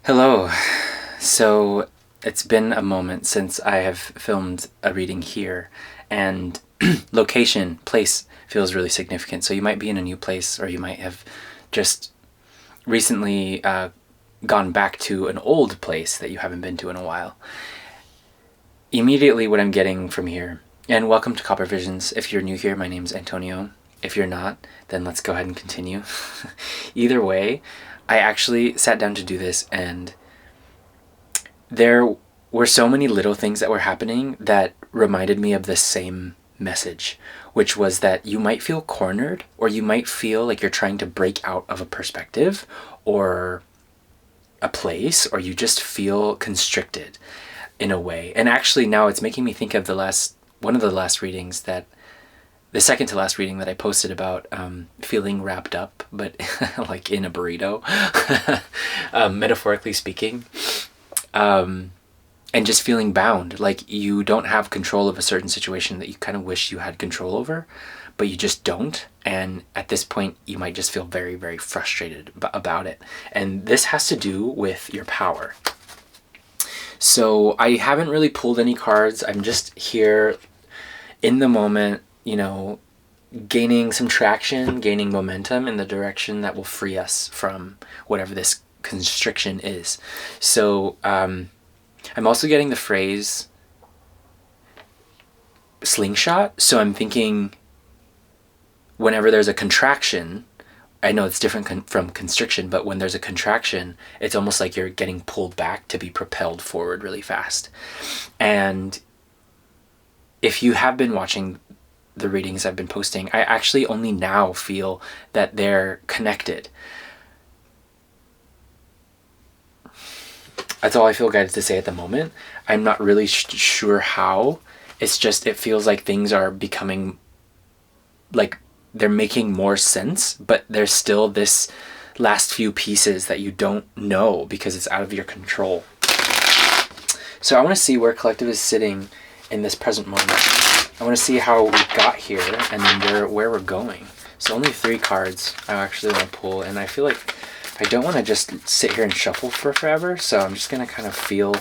Hello. So it's been a moment since I have filmed a reading here, and location, place feels really significant. So you might be in a new place, or you might have just recently gone back to an old place that you haven't been to in a while. Immediately, what I'm getting from here, and welcome to Copper Visions. If you're new here, my name's Antonio. If you're not, then let's go ahead and continue. Either way, I actually sat down to do this, and there were so many little things that were happening that reminded me of the same message, which was that you might feel cornered, or you might feel like you're trying to break out of a perspective or a place, or you just feel constricted in a way. And actually now it's making me think of one of the last readings, that the second to last reading that I posted about feeling wrapped up, but like in a burrito, metaphorically speaking, and just feeling bound, like you don't have control of a certain situation that you kind of wish you had control over, but you just don't. And at this point, you might just feel very, very frustrated about it. And this has to do with your power. So I haven't really pulled any cards. I'm just here in the moment, gaining some traction, gaining momentum in the direction that will free us from whatever this constriction is. So I'm also getting the phrase slingshot. So I'm thinking whenever there's a contraction, I know it's different from constriction, but when there's a contraction, it's almost like you're getting pulled back to be propelled forward really fast. And if you have been watching the readings I've been posting, I actually only now feel that they're connected. That's all I feel guided to say at the moment. I'm not really sure how. It's just, it feels like things are becoming, like they're making more sense, but there's still this last few pieces that you don't know because it's out of your control. So I want to see where collective is sitting in this present moment. I want to see how we got here, and then where we're going. So only 3 cards I actually want to pull, and I feel like I don't want to just sit here and shuffle for forever, so I'm just going to kind of feel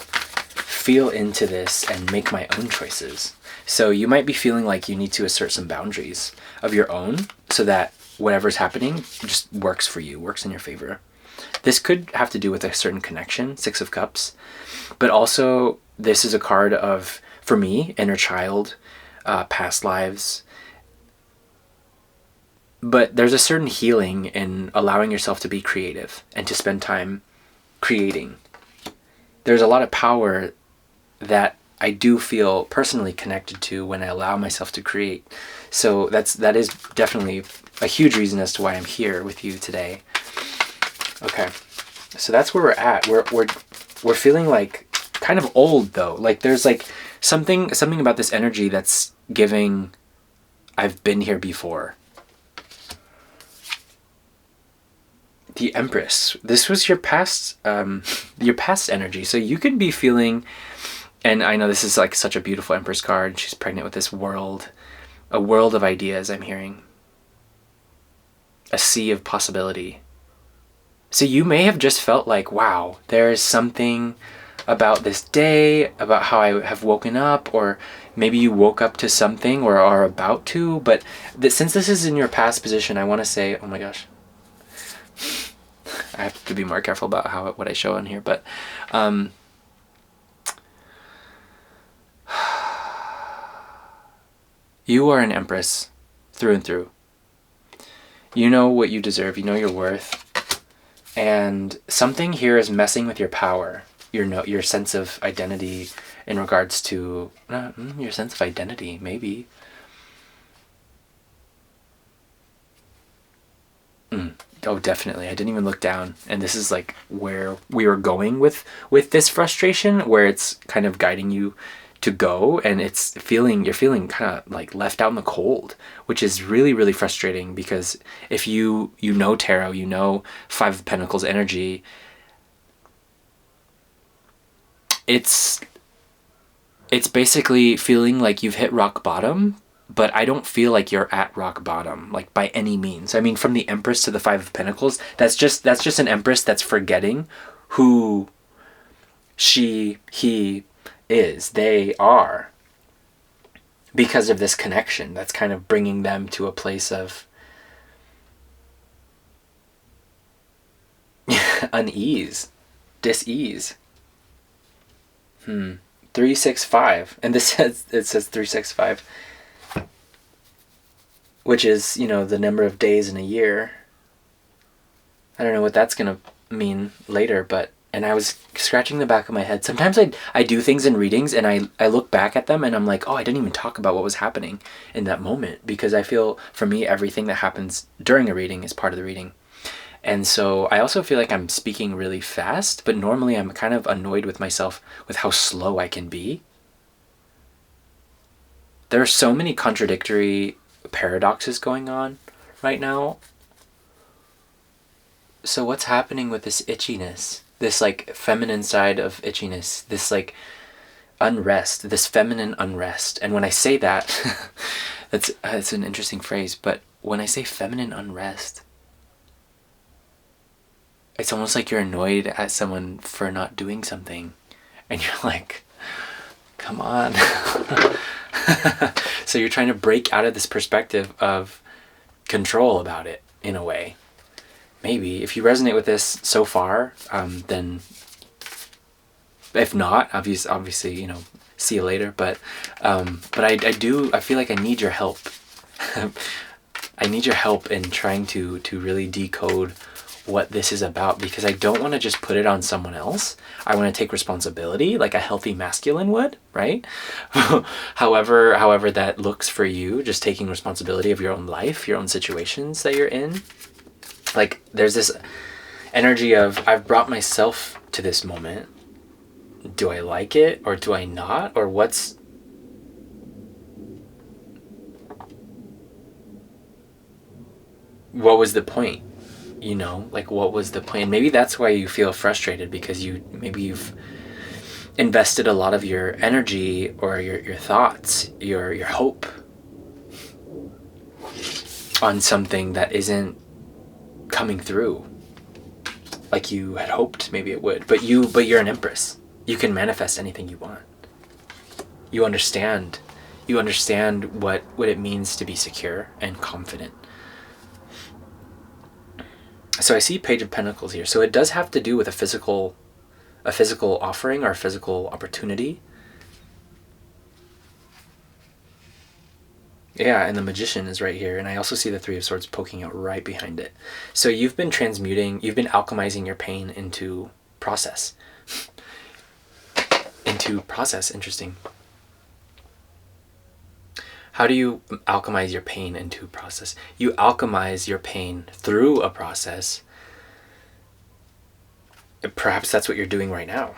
into this and make my own choices. So you might be feeling like you need to assert some boundaries of your own so that whatever's happening just works for you, works in your favor. This could have to do with a certain connection, 6 of Cups, but also this is a card of, for me, inner child, past lives. But there's a certain healing in allowing yourself to be creative and to spend time creating. There's a lot of power that I do feel personally connected to when I allow myself to create. So that is definitely a huge reason as to why I'm here with you today. Okay, so that's where we're at. We're feeling like kind of old though. Like there's like something about this energy that's giving, I've been here before. The Empress. This was your past energy. So you could be feeling, and I know this is like such a beautiful Empress card. She's pregnant with this world, a world of ideas I'm hearing. A sea of possibility. So you may have just felt like, wow, there is something about this day, about how I have woken up, or maybe you woke up to something or are about to, but since this is in your past position, I want to say, oh my gosh, I have to be more careful about what I show on here, but you are an Empress through and through. You know what you deserve, you know your worth, and something here is messing with your power, your sense of identity in regards to your sense of identity, maybe. Oh, definitely. I didn't even look down, and this is like where we were going with this frustration, where it's kind of guiding you to go, and you're feeling kind of like left out in the cold, which is really, really frustrating, because if you know tarot, you know 5 of Pentacles energy, it's basically feeling like you've hit rock bottom, but I don't feel like you're at rock bottom, like by any means. I mean, from the Empress to the 5 of Pentacles, that's just an Empress that's forgetting who he is, they are, because of this connection that's kind of bringing them to a place of unease, dis-ease. 365, and it says 365, which is, the number of days in a year. I don't know what that's gonna mean later, and I was scratching the back of my head. Sometimes I do things in readings and I look back at them and I'm like, oh, I didn't even talk about what was happening in that moment, because I feel, for me, everything that happens during a reading is part of the reading. And so I also feel like I'm speaking really fast, but normally I'm kind of annoyed with myself with how slow I can be. There are so many contradictory paradoxes going on right now. So what's happening with this itchiness? This like feminine side of itchiness, this like unrest, this feminine unrest. And when I say that, it's an interesting phrase, but when I say feminine unrest, it's almost like you're annoyed at someone for not doing something. And you're like, come on. So you're trying to break out of this perspective of control about it, in a way. Maybe. If you resonate with this so far, then if not, obviously, see you later. But I feel like I need your help. I need your help in trying to really decode what this is about, because I don't want to just put it on someone else. I want to take responsibility like a healthy masculine would, right? however that looks for you, just taking responsibility of your own life, your own situations that you're in. Like, there's this energy of, I've brought myself to this moment. Do I like it or do I not? Or what was the point? What was the point? Maybe that's why you feel frustrated, because you've invested a lot of your energy or your thoughts, your hope on something that isn't coming through like you had hoped maybe it would. But you're an empress. You can manifest anything you want. You understand what it means to be secure and confident. So I see Page of Pentacles here. So it does have to do with a physical offering or a physical opportunity. Yeah, and the Magician is right here. And I also see the Three of Swords poking out right behind it. So you've been alchemizing your pain into process. Interesting. How do you alchemize your pain into process? You alchemize your pain through a process. Perhaps that's what you're doing right now.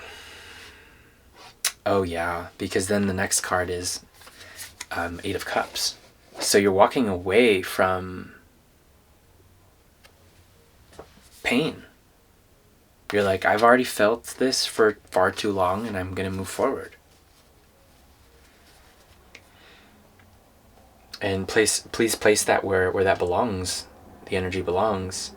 Oh yeah, because then the next card is Eight of Cups. So you're walking away from pain. You're like, I've already felt this for far too long and I'm going to move forward. And please place that where that belongs. The energy belongs.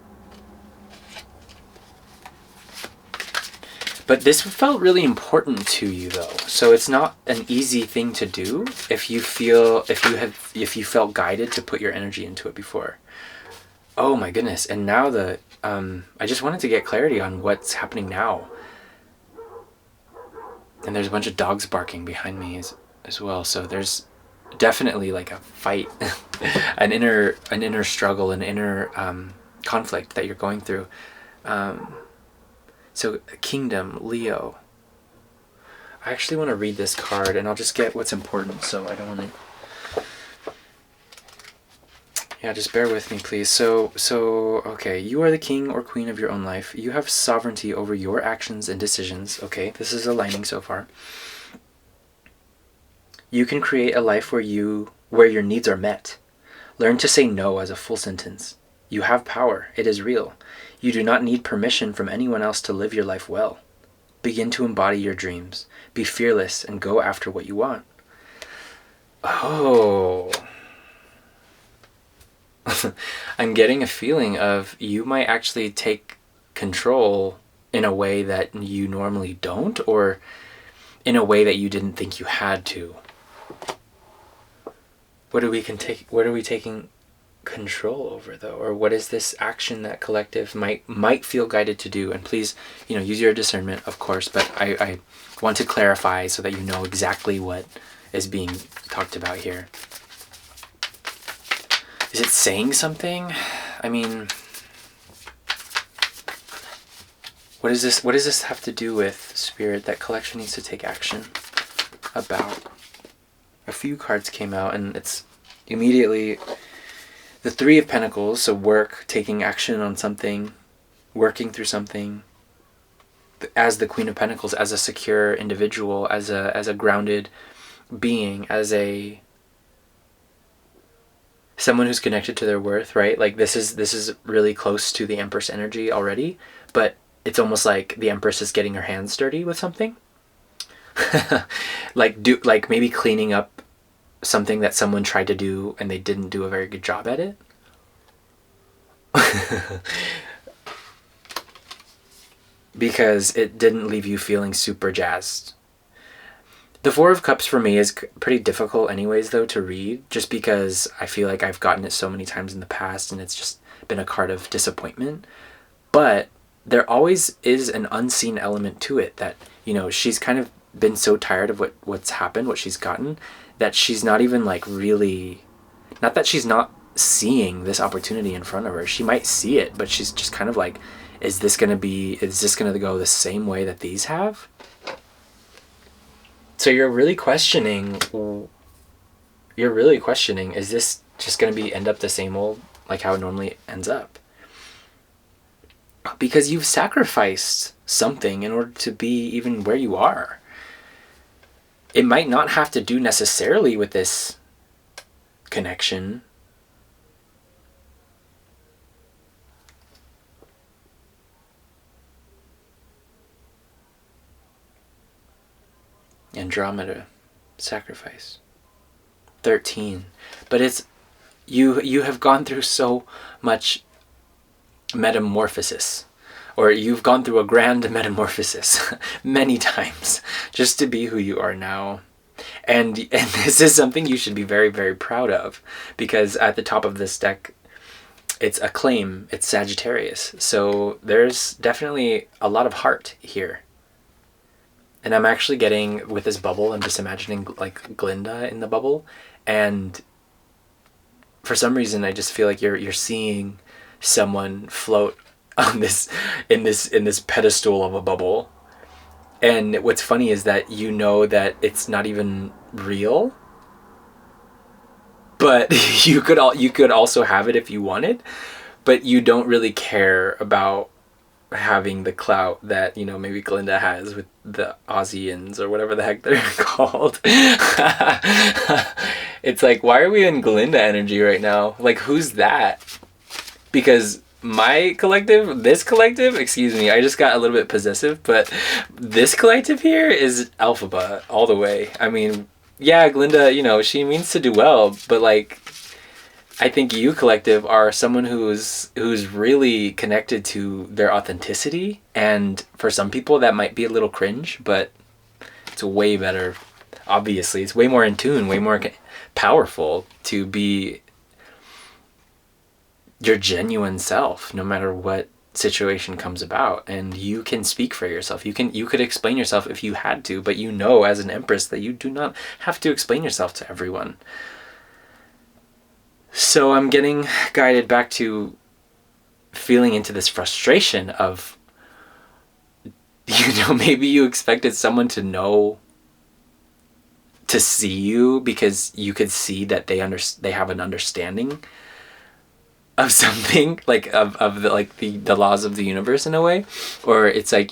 But this felt really important to you, though. So it's not an easy thing to do if you felt guided to put your energy into it before. Oh my goodness! And now I just wanted to get clarity on what's happening now. And there's a bunch of dogs barking behind me as well. So there's definitely like a fight, an inner struggle, an inner conflict that you're going through. So Kingdom, Leo. I actually want to read this card, and I'll just get what's important, so I don't want to... Yeah, just bear with me, please. So okay, you are the king or queen of your own life. You have sovereignty over your actions and decisions. Okay, this is aligning so far. You can create a life where your needs are met. Learn to say no as a full sentence. You have power. It is real. You do not need permission from anyone else to live your life well. Begin to embody your dreams. Be fearless and go after what you want. Oh. I'm getting a feeling of you might actually take control in a way that you normally don't, or in a way that you didn't think you had to? What are we taking control over, though? Or what is this action that collective might feel guided to do? And please, use your discernment, of course, but I want to clarify so that you know exactly what is being talked about here. Is it saying something? I mean, what does this have to do with, Spirit, that collection needs to take action about? A few cards came out, and it's immediately the Three of Pentacles, so work, taking action on something, working through something, as the Queen of Pentacles, as a secure individual, as a grounded being, as someone who's connected to their worth, right? Like this is really close to the Empress energy already, but it's almost like the Empress is getting her hands dirty with something. like maybe cleaning up something that someone tried to do and they didn't do a very good job at it. Because it didn't leave you feeling super jazzed. The Four of Cups for me is pretty difficult anyways, though, to read, just because I feel like I've gotten it so many times in the past and it's just been a card of disappointment. But there always is an unseen element to it that, she's kind of been so tired of what's happened, what she's gotten, that she's not even like really, not that she's not seeing this opportunity in front of her. She might see it, but she's just kind of like, is this going to go the same way that these have? So you're really questioning, is this just going to end up the same old, like how it normally ends up? Because you've sacrificed something in order to be even where you are. It might not have to do necessarily with this connection. Andromeda, sacrifice. 13. But it's you have gone through so much metamorphosis, or you've gone through a grand metamorphosis many times just to be who you are now. And this is something you should be very, very proud of, because at the top of this deck, it's a claim, it's Sagittarius. So there's definitely a lot of heart here. And I'm actually getting, with this bubble, I'm just imagining like Glinda in the bubble. And for some reason, I just feel like you're seeing someone float on this, in this pedestal of a bubble. And what's funny is that that it's not even real. But you could also have it if you wanted, but you don't really care about having the clout that maybe Glinda has with the Aussians or whatever the heck they're called. It's like, why are we in Glinda energy right now? Like, who's that? Because this collective, excuse me, I just got a little bit possessive, but this collective here is Alphaba all the way. I mean, yeah, Glinda, she means to do well, but like, I think you collective are someone who's really connected to their authenticity, and for some people that might be a little cringe, but it's way better. Obviously, it's way more in tune, way more powerful to be your genuine self, no matter what situation comes about. And you can speak for yourself. You could explain yourself if you had to, but as an Empress that you do not have to explain yourself to everyone. So I'm getting guided back to feeling into this frustration of, maybe you expected someone to see you because you could see that they have an understanding of something, like of the laws of the universe in a way, or it's like,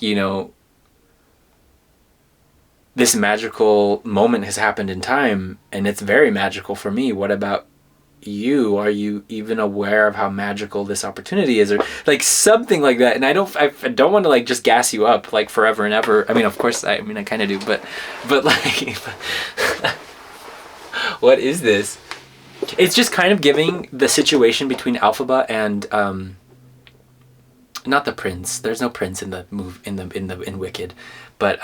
this magical moment has happened in time and it's very magical for me. What about you? Are you even aware of how magical this opportunity is, or like something like that? And I don't want to like just gas you up like forever and ever. I mean, of course, I kind of do, but like, what is this? It's just kind of giving the situation between Alphaba and not the prince. There's no prince in the in Wicked, but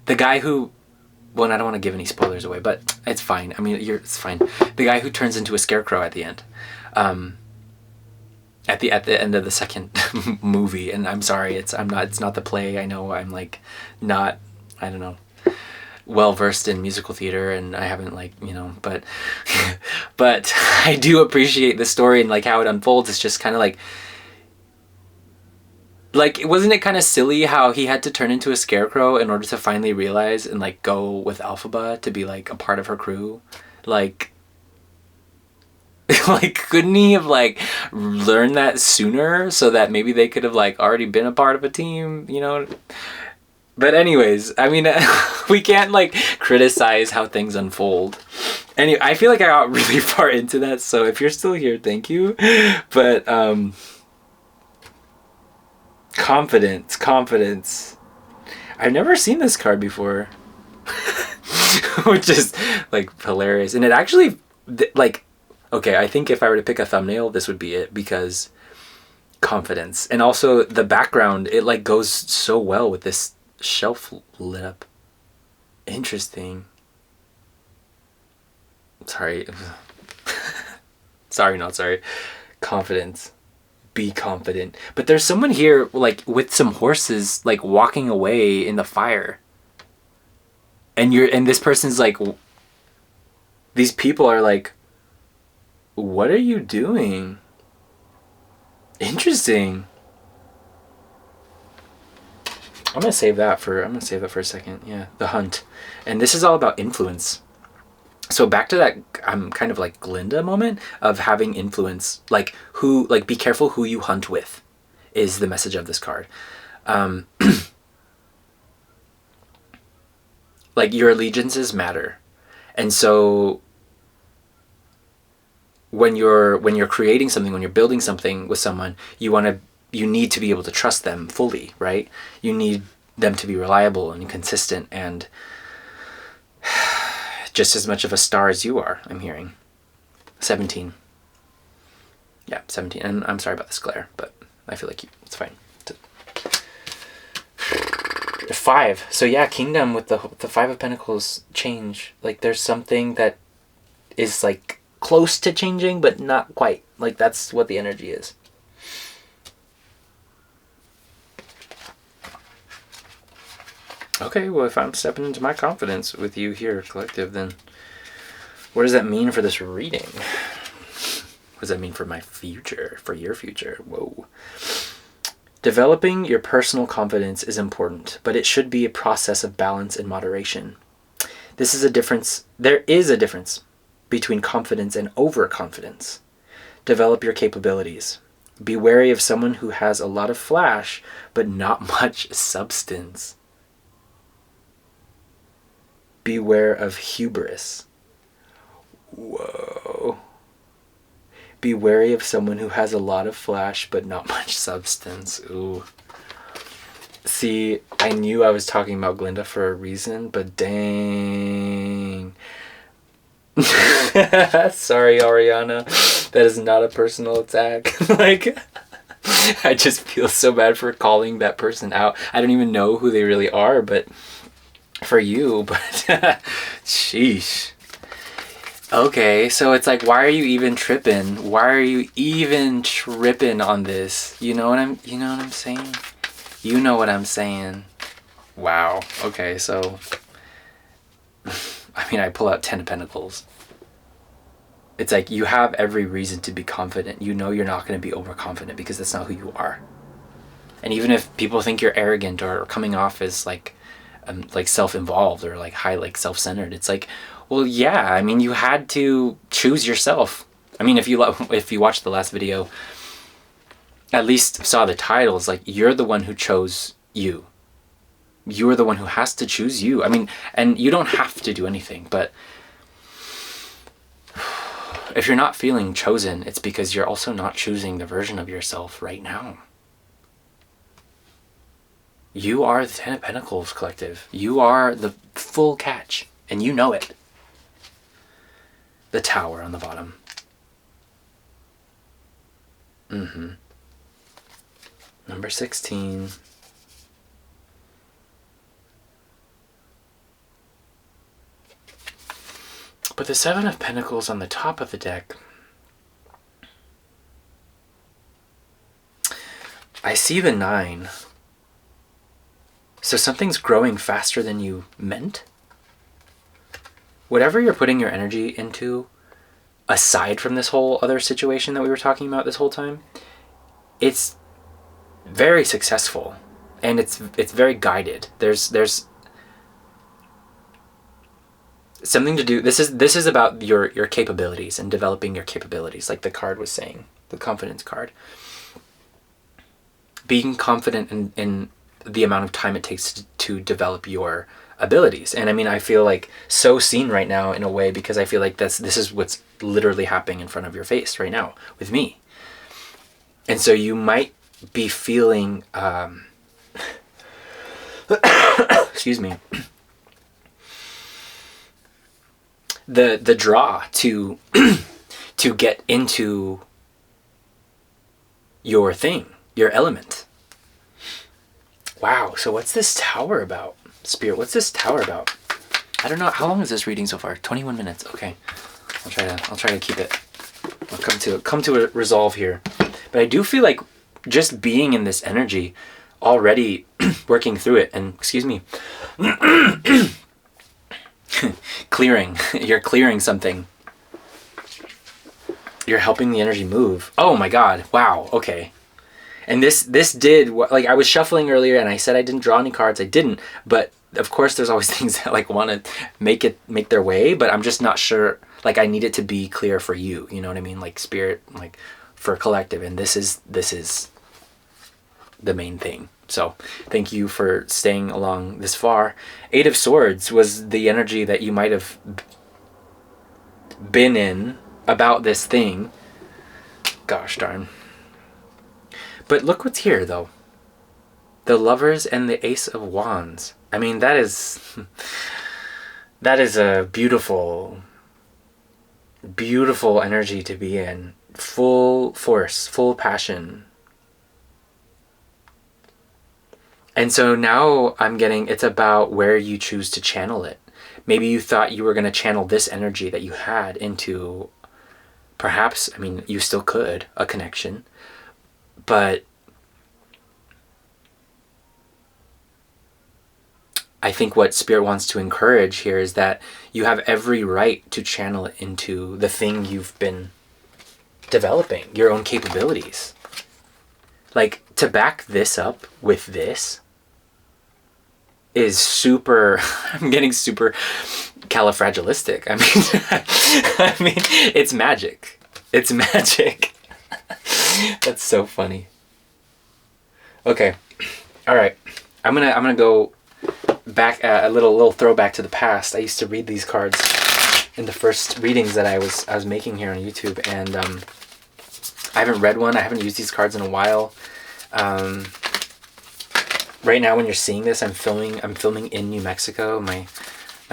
the guy who, well, I don't want to give any spoilers away, but it's fine. I mean, it's fine. The guy who turns into a scarecrow at the end, at the end of the second movie. And I'm sorry, it's not the play. I know I'm like not, I don't know, well versed in musical theater, and I haven't like, you know, but but I do appreciate the story and like how it unfolds. It's just kind of like wasn't it kind of silly how he had to turn into a scarecrow in order to finally realize and like go with Elphaba to be like a part of her crew? Like like couldn't he have like learned that sooner so that maybe they could have like already been a part of a team, you know? But anyways, I mean, we can't like criticize how things unfold. Anyway, I feel like I got really far into that, so if you're still here, thank you. But confidence. I've never seen this card before. Which is like hilarious. And it actually like, okay, I think if I were to pick a thumbnail, this would be it, because confidence. And also the background, it like goes so well with this shelf lit up. Interesting. Sorry. Sorry, not sorry. Confidence. Be confident. But there's someone here like with some horses like walking away in the fire. And this person's like, these people are like, what are you doing? Interesting. I'm gonna save that for a second. Yeah, the hunt. And this is all about influence. So back to that kind of like Glinda moment of having influence, like be careful who you hunt with, is the message of this card. Like your allegiances matter. And so when you're creating something, when you're building something with someone, you need to be able to trust them fully, right? You need them to be reliable and consistent and just as much of a star as you are, I'm hearing. 17. Yeah, 17. And I'm sorry about this glare, but I feel like it's fine. 5. So yeah, Kingdom with the 5 of Pentacles change. Like there's something that is like close to changing, but not quite. Like that's what the energy is. Okay, well, if I'm stepping into my confidence with you here, collective, then what does that mean for this reading? What does that mean for my future, for your future? Whoa. Developing your personal confidence is important, but it should be a process of balance and moderation. There is a difference between confidence and overconfidence. Develop your capabilities. Be wary of someone who has a lot of flash, but not much substance. Beware of hubris. Whoa. Be wary of someone who has a lot of flash, but not much substance. Ooh. See, I knew I was talking about Glinda for a reason, but dang. Sorry, Ariana. That is not a personal attack. Like, I just feel so bad for calling that person out. I don't even know who they really are, but for you, but sheesh. Okay, so it's like, why are you even tripping? Why are you even tripping on this? You know what I'm saying? You know what I'm saying. Wow. Okay, so I mean, I pull out 10 of Pentacles. It's like you have every reason to be confident. You know you're not going to be overconfident because that's not who you are. And even if people think you're arrogant or coming off as like self-involved or like high, like self-centered, it's like, well, yeah, I mean, you had to choose yourself. I mean, if you watched the last video, at least saw the titles, like you're the one who chose you. You're the one who has to choose you. I mean, and you don't have to do anything, but if you're not feeling chosen, it's because you're also not choosing the version of yourself right now. You are the 10 of Pentacles, collective. You are the full catch, and you know it. The Tower on the bottom. Number 16. But the Seven of Pentacles on the top of the deck, I see the 9. So something's growing faster than you meant. Whatever you're putting your energy into, aside from this whole other situation that we were talking about this whole time, it's very successful, and it's very guided. There's something to do. This is about your capabilities and developing your capabilities, like the card was saying, the confidence card. Being confident in the amount of time it takes to develop your abilities. And I mean, I feel like so seen right now in a way, because I feel like this is what's literally happening in front of your face right now with me. And so you might be feeling excuse me, the draw to to get into your thing, your element. Wow, so what's this tower about? Spirit, what's this tower about? I don't know. How long is this reading so far? 21 minutes. Okay. I'll try to keep it. I'll come to a resolve here. But I do feel like just being in this energy already, working through it, and excuse me, clearing. You're clearing something. You're helping the energy move. Oh my God. Wow. Okay. And this did, like, I was shuffling earlier and I said I didn't draw any cards. I didn't, but of course there's always things that like want to make their way, but I'm just not sure. Like, I need it to be clear for you. You know what I mean? Like spirit, like for collective. And this is the main thing. So thank you for staying along this far. 8 of Swords was the energy that you might have been in about this thing. Gosh darn. But look what's here, though. The Lovers and the Ace of Wands. I mean, that is a beautiful, beautiful energy to be in. Full force, full passion. And so now I'm getting, it's about where you choose to channel it. Maybe you thought you were going to channel this energy that you had into, perhaps, I mean, you still could, a connection. But I think what Spirit wants to encourage here is that you have every right to channel it into the thing you've been developing, your own capabilities. Like, to back this up with this is super, I'm getting super califragilistic. I mean, it's magic. It's magic. That's so funny. Okay. All right. I'm gonna go back a little throwback to the past. I used to read these cards in the first readings that I was making here on YouTube, and I haven't read one. I haven't used these cards in a while. Right now, when you're seeing this, I'm filming in New Mexico, my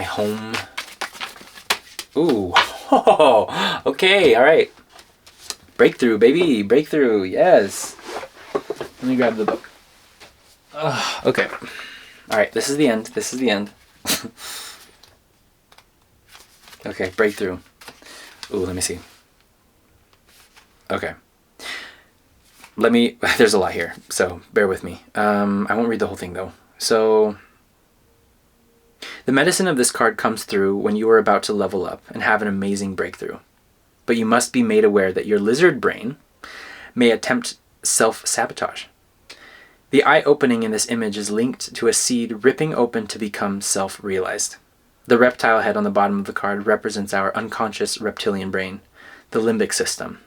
home. Ooh. Oh, okay. All right. Breakthrough, baby. Breakthrough. Yes. Let me grab the book. Okay. All right. This is the end. This is the end. Okay. Breakthrough. Ooh, let me see. Okay. There's a lot here, so bear with me. I won't read the whole thing, though. So, the medicine of this card comes through when you are about to level up and have an amazing breakthrough. But you must be made aware that your lizard brain may attempt self-sabotage. The eye opening in this image is linked to a seed ripping open to become self-realized. The reptile head on the bottom of the card represents our unconscious reptilian brain, the limbic system.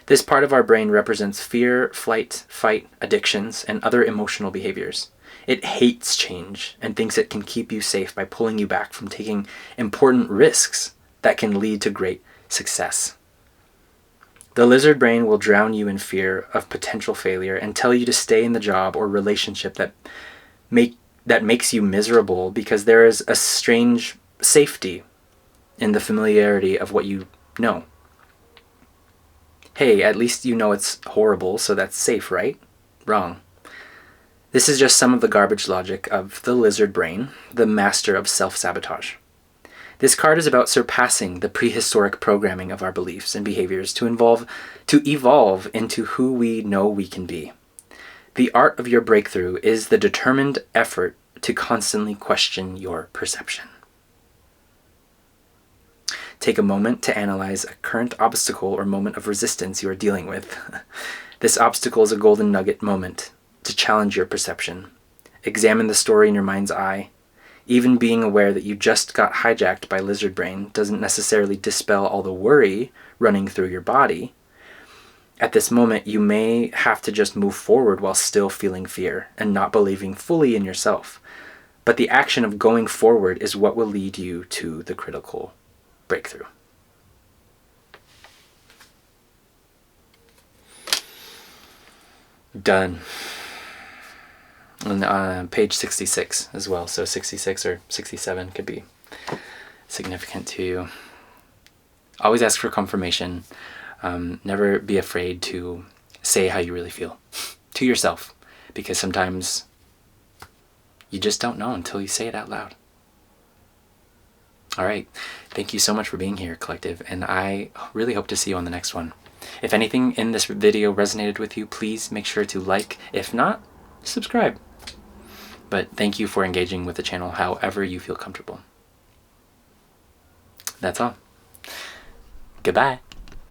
This part of our brain represents fear, flight, fight, addictions, and other emotional behaviors. It hates change and thinks it can keep you safe by pulling you back from taking important risks that can lead to great success. The lizard brain will drown you in fear of potential failure and tell you to stay in the job or relationship that makes you miserable, because there is a strange safety in the familiarity of what you know. Hey, at least you know it's horrible, so that's safe, right? Wrong. This is just some of the garbage logic of the lizard brain, the master of self-sabotage. This card is about surpassing the prehistoric programming of our beliefs and behaviors to evolve into who we know we can be. The art of your breakthrough is the determined effort to constantly question your perception. Take a moment to analyze a current obstacle or moment of resistance you are dealing with. This obstacle is a golden nugget moment to challenge your perception. Examine the story in your mind's eye. Even being aware that you just got hijacked by lizard brain doesn't necessarily dispel all the worry running through your body. At this moment, you may have to just move forward while still feeling fear and not believing fully in yourself. But the action of going forward is what will lead you to the critical breakthrough. Done. On page 66 as well, so 66 or 67 could be significant to you. Always ask for confirmation. Never be afraid to say how you really feel to yourself, because sometimes you just don't know until you say it out loud. All right, thank you so much for being here, collective, and I really hope to see you on the next one. If anything in this video resonated with you, please make sure to like. If not, subscribe. But thank you for engaging with the channel however you feel comfortable. That's all. Goodbye.